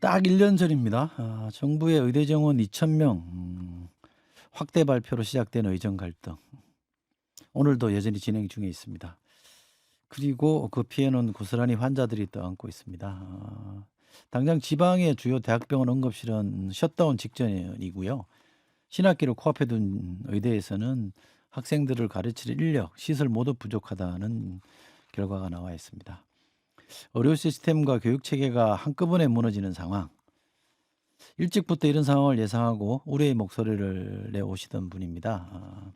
딱 1년 전입니다. 정부의 의대 정원 2,000명 확대 발표로 시작된 의정 갈등. 오늘도 여전히 진행 중에 있습니다. 그리고 그 피해는 고스란히 환자들이 떠안고 있습니다. 당장 지방의 주요 대학병원 응급실은 셧다운 직전이고요. 신학기를 코앞에 둔 의대에서는 학생들을 가르칠 인력, 시설 모두 부족하다는 결과가 나와 있습니다. 의료 시스템과 교육 체계가 한꺼번에 무너지는 상황. 일찍부터 이런 상황을 예상하고 우려의 목소리를 내오시던 분입니다.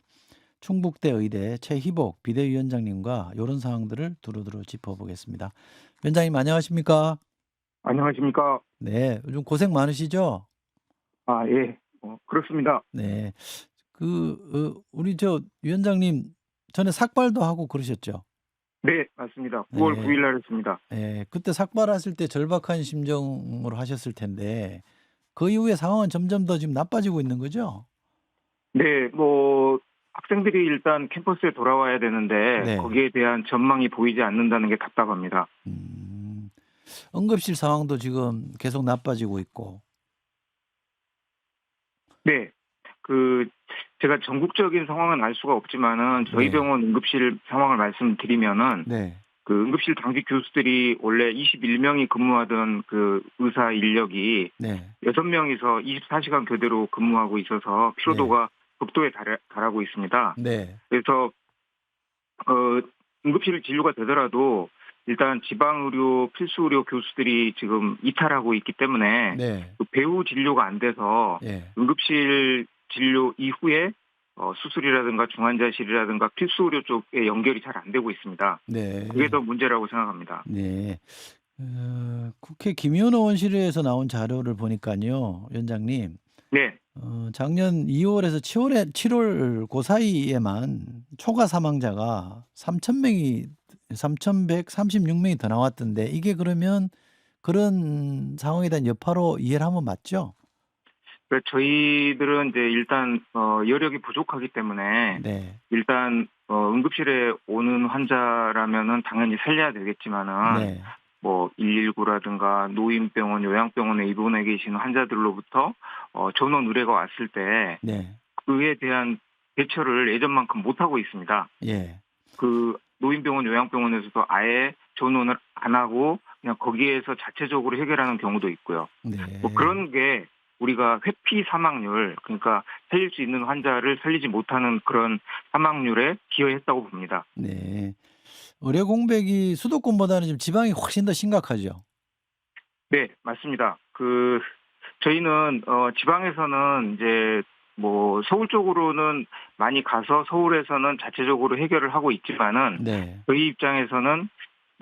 충북대 의대 최희복 비대위원장님과 이런 상황들을 두루두루 짚어보겠습니다. 위원장님 안녕하십니까? 안녕하십니까? 네, 요즘 고생 많으시죠? 예. 그렇습니다. 네, 우리 위원장님 전에 삭발도 하고 그러셨죠? 네, 맞습니다. 9월 9 네, 일날 했습니다. 그때 삭발하실 때 절박한 심정으로 하셨을 텐데 그 이후에 상황은 점점 더 지금 나빠지고 있는 거죠? 네, 학생들이 일단 캠퍼스에 돌아와야 되는데 네. 거기에 대한 전망이 보이지 않는다는 게 답답합니다. 음. 응급실 상황도 지금 계속 나빠지고 있고. 네. 그 제가 전국적인 상황은 알 수가 없지만은 저희 네. 병원 응급실 상황을 말씀드리면은 네. 그 응급실 당직 교수들이 원래 21명이 근무하던 그 의사 인력이 네. 6명이서 24시간 교대로 근무하고 있어서 네. 피로도가 극도에 달하고 있습니다. 네. 그래서 응급실 진료가 되더라도 일단 지방 의료 필수 의료 교수들이 지금 이탈하고 있기 때문에 네. 그 배후 진료가 안 돼서 예. 응급실 진료 이후에 수술이라든가 중환자실이라든가 필수 의료 쪽에 연결이 잘 안 되고 있습니다. 네. 그게 더 문제라고 생각합니다. 네. 국회 김의원 의원실에서 나온 자료를 보니까요, 위원장님. 네. 작년 2월에서 7월 그 사이에만 초과 사망자가 3,136명이 더 나왔던데 이게 그러면 그런 상황에 대한 여파로 이해를 하면 맞죠? 저희들은 이제 일단 여력이 부족하기 때문에 네. 일단 응급실에 오는 환자라면은 당연히 살려야 되겠지만은 네. 119라든가 노인병원, 요양병원에 입원해 계신 환자들로부터 전원 의뢰가 왔을 때 네. 그에 대한 대처를 예전만큼 못 하고 있습니다. 예. 그 노인병원, 요양병원에서도 아예 전원을 안 하고 그냥 거기에서 자체적으로 해결하는 경우도 있고요. 네. 그런 게 우리가 회피 사망률, 그러니까 살릴 수 있는 환자를 살리지 못하는 그런 사망률에 기여했다고 봅니다. 네. 의료 공백이 수도권보다는 지금 지방이 훨씬 더 심각하죠. 네, 맞습니다. 저희는 지방에서는 이제 서울 쪽으로는 많이 가서 서울에서는 자체적으로 해결을 하고 있지만은 네. 저희 입장에서는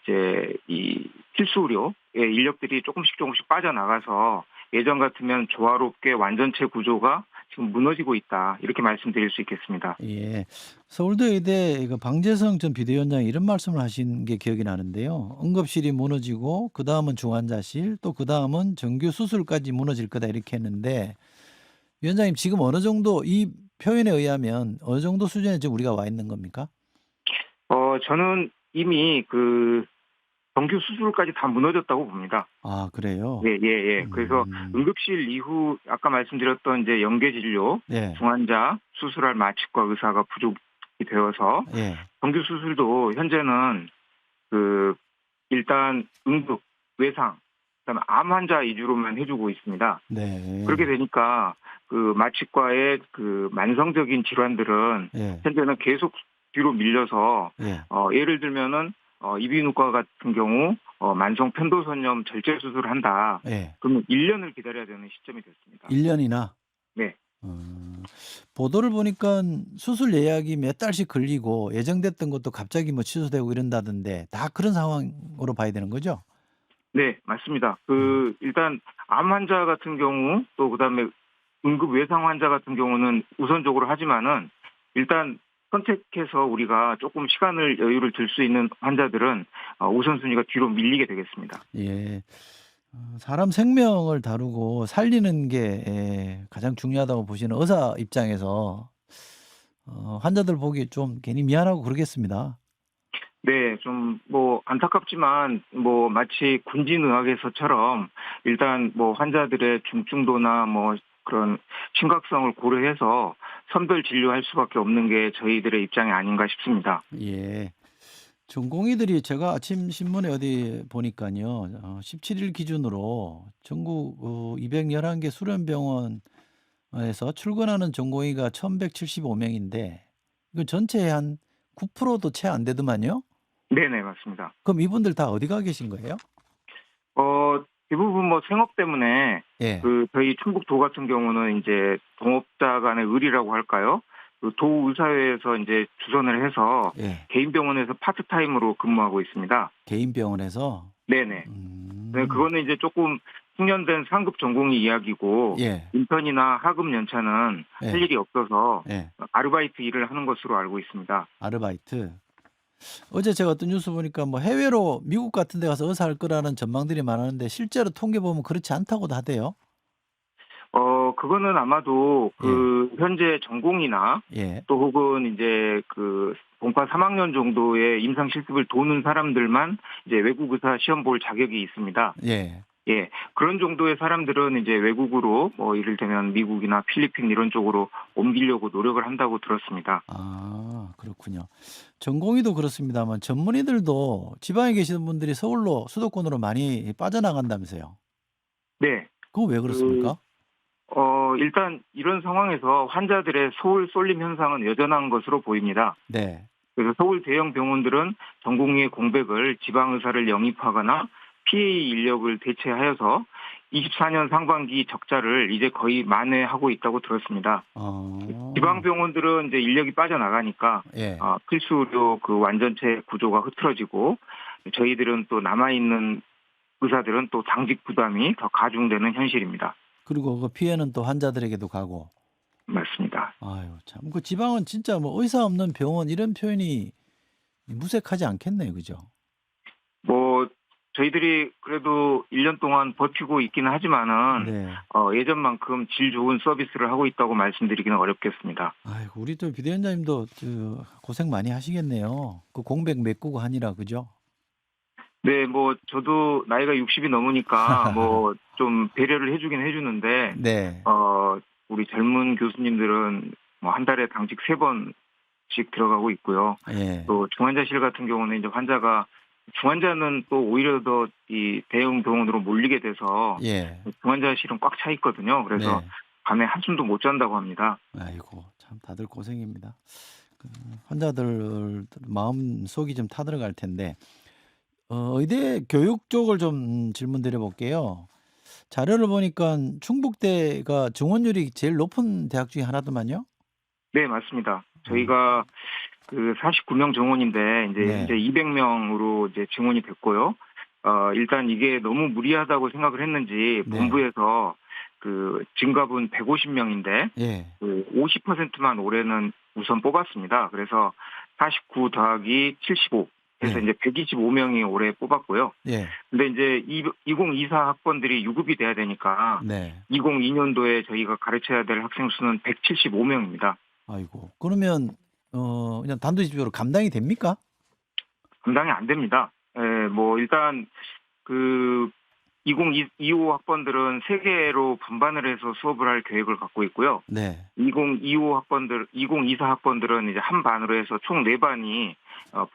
이제 이 필수 의료의 인력들이 조금씩 빠져나가서 예전 같으면 조화롭게 완전체 구조가 지금 무너지고 있다. 이렇게 말씀드릴 수 있겠습니다. 예. 서울대 의대 그 방재성 전 비대위원장이 이런 말씀을 하신 게 기억이 나는데요. 응급실이 무너지고 그다음은 중환자실 또 그다음은 정규 수술까지 무너질 거다 이렇게 했는데 위원장님 지금 어느 정도 이 표현에 의하면 어느 정도 수준에 지금 우리가 와 있는 겁니까? 저는 이미 정규 수술까지 다 무너졌다고 봅니다. 아 그래요? 예. 그래서 음. 응급실 이후 아까 말씀드렸던 이제 연계 진료, 네. 중환자, 수술할 마취과 의사가 부족이 되어서 예. 정규 수술도 현재는 일단 응급, 외상, 그다음에 암 환자 위주로만 해주고 있습니다. 네. 그렇게 되니까 마취과의 만성적인 질환들은 예. 현재는 계속 뒤로 밀려서 예. 예를 들면은 이비인후과 같은 경우 만성 편도선염 절제 수술을 한다. 예. 그러면 1년을 기다려야 되는 시점이 됐습니다. 1 년이나? 네. 보도를 보니까 수술 예약이 몇 달씩 걸리고 예정됐던 것도 갑자기 뭐 취소되고 이런다던데 다 그런 상황으로 봐야 되는 거죠? 네, 맞습니다. 음. 일단 암 환자 같은 경우 또 그다음에 응급 외상 환자 같은 경우는 우선적으로 하지만은 일단 선택해서 우리가 조금 시간을 여유를 둘 수 있는 환자들은 우선순위가 뒤로 밀리게 되겠습니다. 예. 사람 생명을 다루고 살리는 게 가장 중요하다고 보시는 의사 입장에서 환자들 보기 좀 괜히 미안하고 그러겠습니다. 네, 좀 뭐 안타깝지만 뭐 마치 군진의학에서처럼 일단 뭐 환자들의 중증도나 뭐 그런 심각성을 고려해서 선별 진료할 수밖에 없는 게 저희들의 입장이 아닌가 싶습니다. 예. 전공의들이 제가 아침 신문에 어디 보니까요. 17일 기준으로 전국 211개 수련병원에서 출근하는 전공의가 1,175 명인데 이거 전체의 한 9%도 채 안 되더만요. 네네, 맞습니다. 그럼 이분들 다 어디 가 계신 거예요? 대부분 뭐 생업 때문에 예. 그 저희 충북도 같은 경우는 이제 동업자 간의 의리라고 할까요? 그 도의사회에서 이제 주선을 해서 예. 개인 병원에서 파트타임으로 근무하고 있습니다. 개인 병원에서? 네네. 네, 음. 그거는 이제 조금 숙련된 상급 전공의 이야기고 예. 인턴이나 하급 연차는 할 예. 일이 없어서 예. 아르바이트 일을 하는 것으로 알고 있습니다. 아르바이트. 어제 제가 어떤 뉴스 보니까 뭐 해외로 미국 같은 데 가서 의사할 거라는 전망들이 많았는데 실제로 통계 보면 그렇지 않다고도 하대요. 그거는 아마도 예. 그 현재 전공이나 예. 또 혹은 이제 그 본과 3학년 정도의 임상 실습을 도는 사람들만 이제 외국 의사 시험 볼 자격이 있습니다. 예. 예, 그런 정도의 사람들은 이제 외국으로 뭐 이를테면 미국이나 필리핀 이런 쪽으로 옮기려고 노력을 한다고 들었습니다. 아 그렇군요. 전공의도 그렇습니다만 전문의들도 지방에 계시는 분들이 서울로 수도권으로 많이 빠져나간다면서요. 네, 그거 왜 그 그렇습니까? 일단 이런 상황에서 환자들의 서울 쏠림 현상은 여전한 것으로 보입니다. 네. 그래서 서울 대형 병원들은 전공의의 공백을 지방 의사를 영입하거나 PA 인력을 대체하여서 24년 상반기 적자를 이제 거의 만회하고 있다고 들었습니다. 지방 어. 병원들은 이제 인력이 빠져나가니까 예. 필수 의료 그 완전체 구조가 흐트러지고 저희들은 또 남아있는 의사들은 또 당직 부담이 더 가중되는 현실입니다. 그리고 그 피해는 또 환자들에게도 가고. 맞습니다. 아유 참 그 지방은 진짜 뭐 의사 없는 병원 이런 표현이 무색하지 않겠네요. 그죠? 뭐 저희들이 그래도 1년 동안 버티고 있기는 하지만은 네. 예전만큼 질 좋은 서비스를 하고 있다고 말씀드리기는 어렵겠습니다. 아이고 우리 또 비대위원장님도 고생 많이 하시겠네요. 그 공백 메꾸고 하니라 그죠? 네, 뭐 저도 나이가 60이 넘으니까 뭐 좀 배려를 해주긴 해주는데 네. 우리 젊은 교수님들은 뭐 한 달에 당직 3번씩 들어가고 있고요. 예. 또 중환자실 같은 경우는 이제 환자가 중환자는 또 오히려 더 이 대형 병원으로 몰리게 돼서 예. 중환자실은 꽉 차 있거든요. 그래서 네. 밤에 한숨도 못 잔다고 합니다. 아이고 참 다들 고생입니다. 그 환자들 마음 속이 좀 타들어갈 텐데 의대 교육 쪽을 좀 질문 드려볼게요. 자료를 보니까 충북대가 증원율이 제일 높은 대학 중에 하나더만요. 네, 맞습니다. 어. 저희가 그 49명 정원인데 이제 네. 200명으로 이제 증원이 됐고요. 일단 이게 너무 무리하다고 생각을 했는지 네. 본부에서 그 증갑은 150명인데 예. 그 50%만 올해는 우선 뽑았습니다. 그래서 49 더하기 75 해서 예. 이제 125명이 올해 뽑았고요. 예. 근데 이제 2024 학번들이 유급이 돼야 되니까 네. 2002년도에 저희가 가르쳐야 될 학생 수는 175명입니다. 아이고. 그러면 그냥 단도직입적으로 감당이 됩니까? 감당이 안 됩니다. 예, 뭐 일단 그 2025 학번들은 3개로 분반을 해서 수업을 할 계획을 갖고 있고요. 네. 2024 학번들은 이제 한 반으로 해서 총 4반이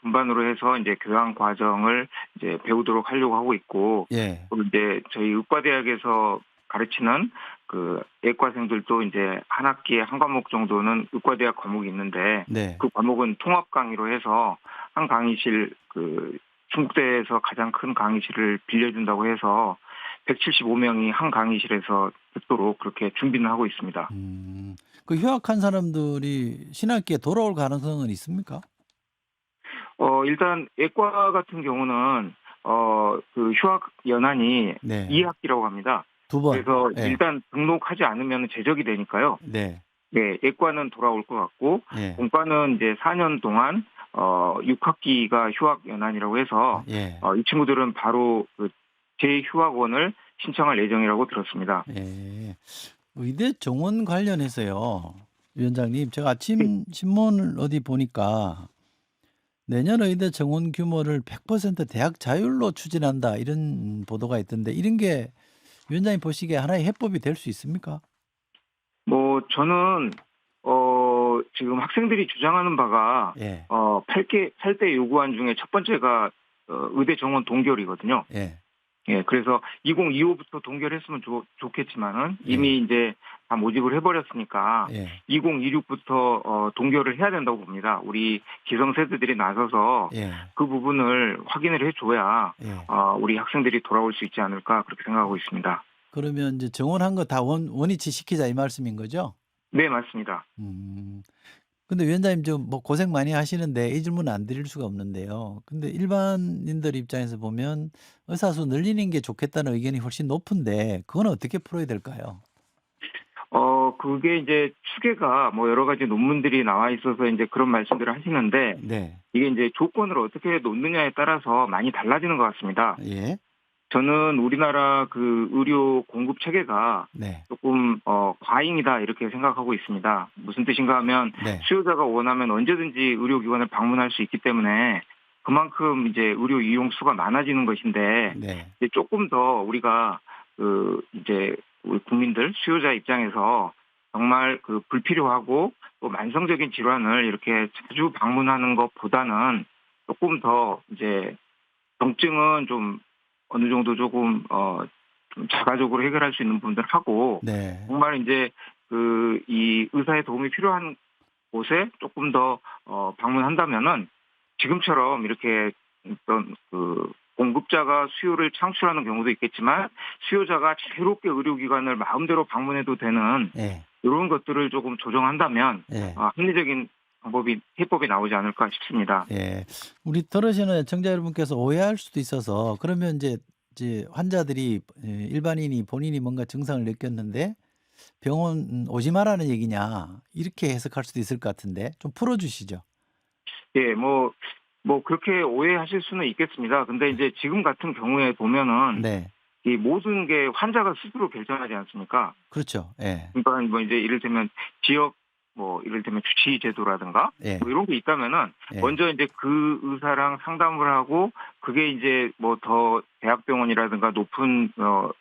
분반으로 해서 이제 교양 과정을 이제 배우도록 하려고 하고 있고, 예. 또 이제 저희 의과대학에서 가르치는 그 예과생들도 이제 한 학기에 한 과목 정도는 의과대학 과목이 있는데 네. 그 과목은 통합 강의로 해서 한 강의실 그 중국대에서 가장 큰 강의실을 빌려준다고 해서 175명이 한 강의실에서 듣도록 그렇게 준비는 하고 있습니다. 그 휴학한 사람들이 신학기에 돌아올 가능성은 있습니까? 일단 예과 같은 경우는 그 휴학 연한이 네. 2학기라고 합니다. 두 번. 그래서 예. 일단 등록하지 않으면 제적이 되니까요. 네. 네, 예과는 돌아올 것 같고 예. 본과는 이제 4년 동안 6학기가 휴학 연한이라고 해서 예. 이 친구들은 바로 그 재휴학원을 신청할 예정이라고 들었습니다. 예. 의대 정원 관련해서요. 위원장님, 제가 아침 신문을 어디 보니까 내년 의대 정원 규모를 100% 대학 자율로 추진한다 이런 보도가 있던데 이런 게 위원장님 보시기에 하나의 해법이 될 수 있습니까? 뭐 저는 지금 학생들이 주장하는 바가 예. 8대 요구안 중에 첫 번째가 의대 정원 동결이거든요. 예. 예, 그래서 2025부터 동결했으면 좋겠지만은 예. 이미 이제 다 모집을 해버렸으니까 예. 2026부터 동결을 해야 된다고 봅니다. 우리 기성세대들이 나서서 예. 그 부분을 확인을 해줘야 예. 우리 학생들이 돌아올 수 있지 않을까 그렇게 생각하고 있습니다. 그러면 이제 정원한 거 다 원위치 시키자 이 말씀인 거죠? 네, 맞습니다. 음. 근데 위원장님 좀 뭐 고생 많이 하시는데 이 질문은 안 드릴 수가 없는데요. 근데 일반인들 입장에서 보면 의사 수 늘리는 게 좋겠다는 의견이 훨씬 높은데 그건 어떻게 풀어야 될까요? 그게 이제 추계가 뭐 여러 가지 논문들이 나와 있어서 이제 그런 말씀들을 하시는데 네. 이게 이제 조건을 어떻게 놓느냐에 따라서 많이 달라지는 것 같습니다. 예. 저는 우리나라 그 의료 공급 체계가 네. 조금 과잉이다 이렇게 생각하고 있습니다. 무슨 뜻인가 하면 네. 수요자가 원하면 언제든지 의료기관을 방문할 수 있기 때문에 그만큼 이제 의료 이용 수가 많아지는 것인데 네. 이제 조금 더 우리가 이제 우리 국민들 수요자 입장에서 정말 그 불필요하고 또 만성적인 질환을 이렇게 자주 방문하는 것보다는 조금 더 이제 병증은 좀 어느 정도 조금 좀 자가적으로 해결할 수 있는 부분들 하고 네. 정말 이제 이 의사의 도움이 필요한 곳에 조금 더 방문한다면은 지금처럼 이렇게 어떤 공급자가 수요를 창출하는 경우도 있겠지만 수요자가 자유롭게 의료기관을 마음대로 방문해도 되는 예. 이런 것들을 조금 조정한다면 예. 합리적인 해법이 나오지 않을까 싶습니다. 예. 우리 들으시는 애청자 여러분께서 오해할 수도 있어서 그러면 이제 환자들이 일반인이 본인이 뭔가 증상을 느꼈는데 병원 오지 마라는 얘기냐 이렇게 해석할 수도 있을 것 같은데 좀 풀어 주시죠. 예, 뭐 그렇게 오해하실 수는 있겠습니다. 근데 이제 지금 같은 경우에 보면은 네. 이 모든 게 환자가 스스로 결정하지 않습니까? 그렇죠. 예. 그러니까 뭐 이제 이를테면 지역 뭐 이를테면 주치의 제도라든가 예. 뭐 이런 게 있다면은 예. 먼저 이제 그 의사랑 상담을 하고 그게 이제 뭐 더 대학병원이라든가 높은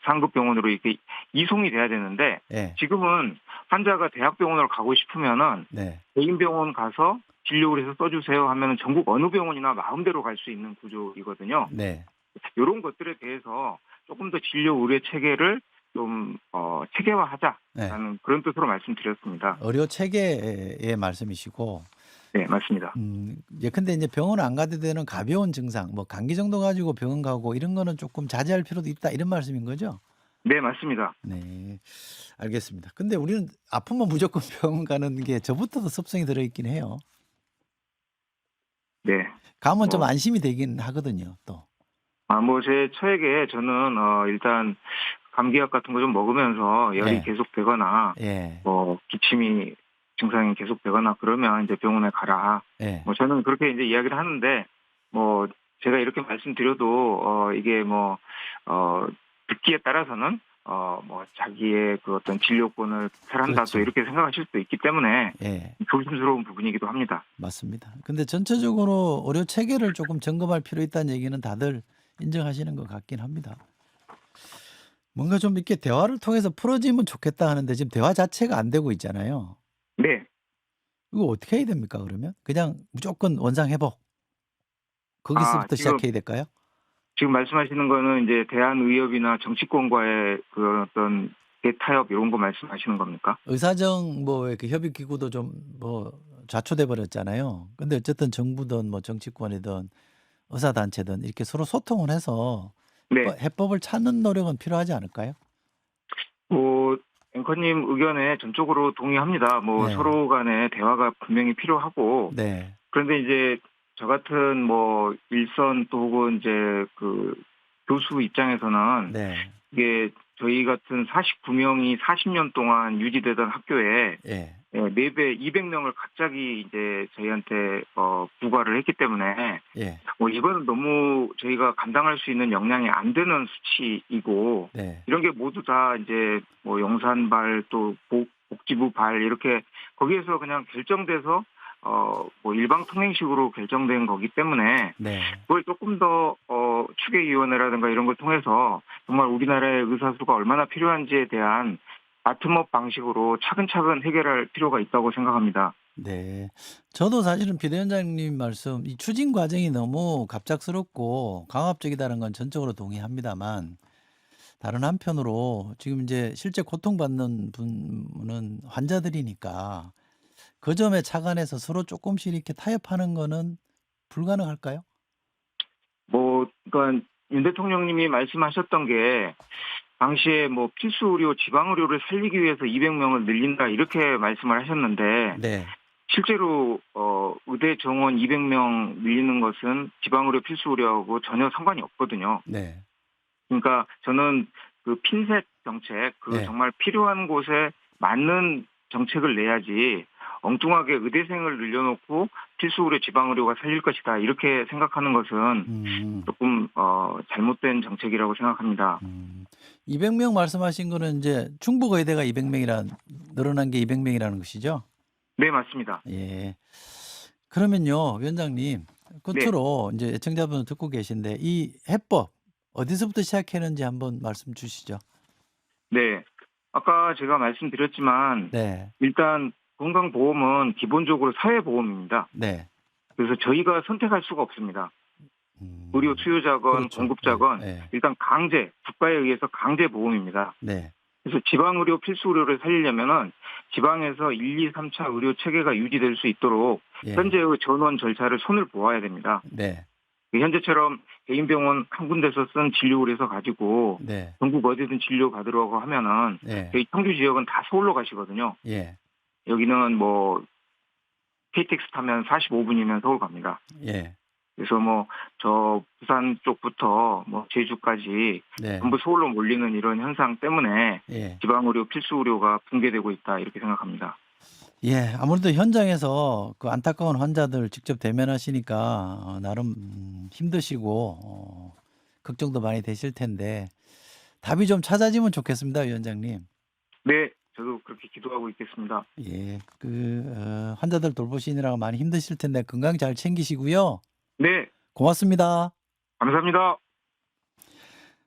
상급 병원으로 이렇게 이송이 돼야 되는데 예. 지금은 환자가 대학병원을 가고 싶으면은 네. 개인 병원 가서 진료를 해서 써주세요 하면은 전국 어느 병원이나 마음대로 갈 수 있는 구조이거든요. 네. 이런 것들에 대해서 조금 더 진료 의료 체계를 좀 체계화하자라는 네. 그런 뜻으로 말씀드렸습니다. 의료 체계의 말씀이시고 네, 맞습니다. 예컨대 이제 병원 안 가도 되는 가벼운 증상 뭐 감기 정도 가지고 병원 가고 이런 거는 조금 자제할 필요도 있다 이런 말씀인 거죠? 네, 맞습니다. 네. 알겠습니다. 근데 우리는 아프면 무조건 병원 가는 게 저부터도 습성이 들어 있긴 해요. 네. 가면 좀 뭐, 안심이 되긴 하거든요, 또. 뭐 제 처에게 저는 일단 감기약 같은 거 좀 먹으면서 열이 예. 계속되거나 예. 뭐 기침이 증상이 계속되거나 그러면 이제 병원에 가라. 예. 뭐 저는 그렇게 이제 이야기를 하는데 뭐 제가 이렇게 말씀드려도 이게 뭐 듣기에 따라서는 뭐 자기의 그 어떤 진료권을 탈한다 또 그렇죠. 이렇게 생각하실 수도 있기 때문에 예. 조심스러운 부분이기도 합니다. 맞습니다. 근데 전체적으로 의료 체계를 조금 점검할 필요 있다는 얘기는 다들 인정하시는 것 같긴 합니다. 뭔가 좀 이렇게 대화를 통해서 풀어지면 좋겠다 하는데 지금 대화 자체가 안 되고 있잖아요. 네. 이거 어떻게 해야 됩니까 그러면? 그냥 무조건 원상 회복 거기서부터 지금 시작해야 될까요? 말씀하시는 거는 이제 대한의협이나 정치권과의 그 어떤 대타협 이런 거 말씀하시는 겁니까? 의사정 뭐 이렇게 협의 기구도 좀 뭐 좌초돼 버렸잖아요. 근데 어쨌든 정부든 뭐 정치권이든 의사 단체든 이렇게 서로 소통을 해서 네. 해법을 찾는 노력은 필요하지 않을까요? 뭐 앵커님 의견에 전적으로 동의합니다. 뭐 네. 서로 간의 대화가 분명히 필요하고 네. 그런데 이제 저 같은 뭐 일선 또 혹은 이제 그 교수 입장에서는 네. 이게 저희 같은 49명이 40년 동안 유지되던 학교에 예. 4배 200명을 갑자기 이제 저희한테 부과를 했기 때문에 예. 뭐 이거는 너무 저희가 감당할 수 있는 역량이 안 되는 수치이고 네. 이런 게 모두 다 이제 뭐 영산발 또 복지부 발 이렇게 거기에서 그냥 결정돼서 뭐 일방 통행식으로 결정된 거기 때문에 네. 그걸 조금 더 추계위원회라든가 이런 걸 통해서 정말 우리나라의 의사수가 얼마나 필요한지에 대한 바텀업 방식으로 차근차근 해결할 필요가 있다고 생각합니다. 네. 저도 사실은 비대위원장님 말씀, 이 추진 과정이 너무 갑작스럽고 강압적이다는 건 전적으로 동의합니다만, 다른 한편으로 지금 이제 실제 고통받는 분은 환자들이니까 그 점에 착안해서 서로 조금씩 이렇게 타협하는 거는 불가능할까요? 그러니까 윤 대통령님이 말씀하셨던 게 당시에 뭐 필수 의료, 지방 의료를 살리기 위해서 200명을 늘린다 이렇게 말씀을 하셨는데 네. 실제로 의대 정원 200명 늘리는 것은 지방 의료, 필수 의료하고 전혀 상관이 없거든요. 네. 그러니까 저는 그 핀셋 정책, 네. 정말 필요한 곳에 맞는 정책을 내야지 엉뚱하게 의대생을 늘려놓고 필수 의료, 지방 의료가 살릴 것이다 이렇게 생각하는 것은 조금 잘못된 정책이라고 생각합니다. 200명 말씀하신 거는 이제 충북 의대가 200명이란 늘어난 게 200명이라는 것이죠? 네, 맞습니다. 예. 그러면요, 위원장님, 끝으로 이제 애청자분 듣고 계신데 이 해법 어디서부터 시작했는지 한번 말씀 주시죠. 네, 아까 제가 말씀드렸지만 네. 일단 건강보험은 기본적으로 사회보험입니다. 네. 그래서 저희가 선택할 수가 없습니다. 의료 수요자건 그렇죠. 공급자건 네. 일단 강제, 국가에 의해서 강제 보험입니다. 네. 그래서 지방의료 필수의료를 살리려면은 지방에서 1, 2, 3차 의료 체계가 유지될 수 있도록 예. 현재의 전원 절차를 손을 보아야 됩니다. 네. 현재처럼 개인 병원 한 군데서 쓴 진료를 해서 가지고 네. 전국 어디든 진료 받으라고 하면은 네. 저희 청주 지역은 다 서울로 가시거든요. 예. 여기는 뭐 KTX 타면 45분이면 서울 갑니다. 예. 그래서 뭐 저 부산 쪽부터 뭐 제주까지 네. 전부 서울로 몰리는 이런 현상 때문에 예. 지방의료 필수의료가 붕괴되고 있다 이렇게 생각합니다. 예. 아무래도 현장에서 그 안타까운 환자들 직접 대면하시니까 나름 힘드시고 걱정도 많이 되실 텐데 답이 좀 찾아지면 좋겠습니다, 위원장님. 네, 저도 그렇게 기도하고 있겠습니다. 예. 환자들 돌보시느라고 많이 힘드실 텐데 건강 잘 챙기시고요. 네, 고맙습니다. 감사합니다.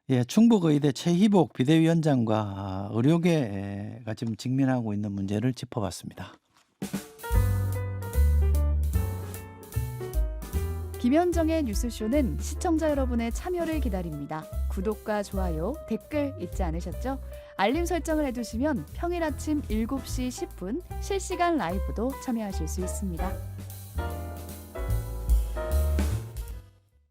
예, 충북의대 최희복 비대위원장과 의료계가 지금 직면하고 있는 문제를 짚어봤습니다. 김현정의 뉴스쇼는 시청자 여러분의 참여를 기다립니다. 구독과 좋아요, 댓글 잊지 않으셨죠? 알림 설정을 해두시면 평일 아침 7시 10분 실시간 라이브도 참여하실 수 있습니다.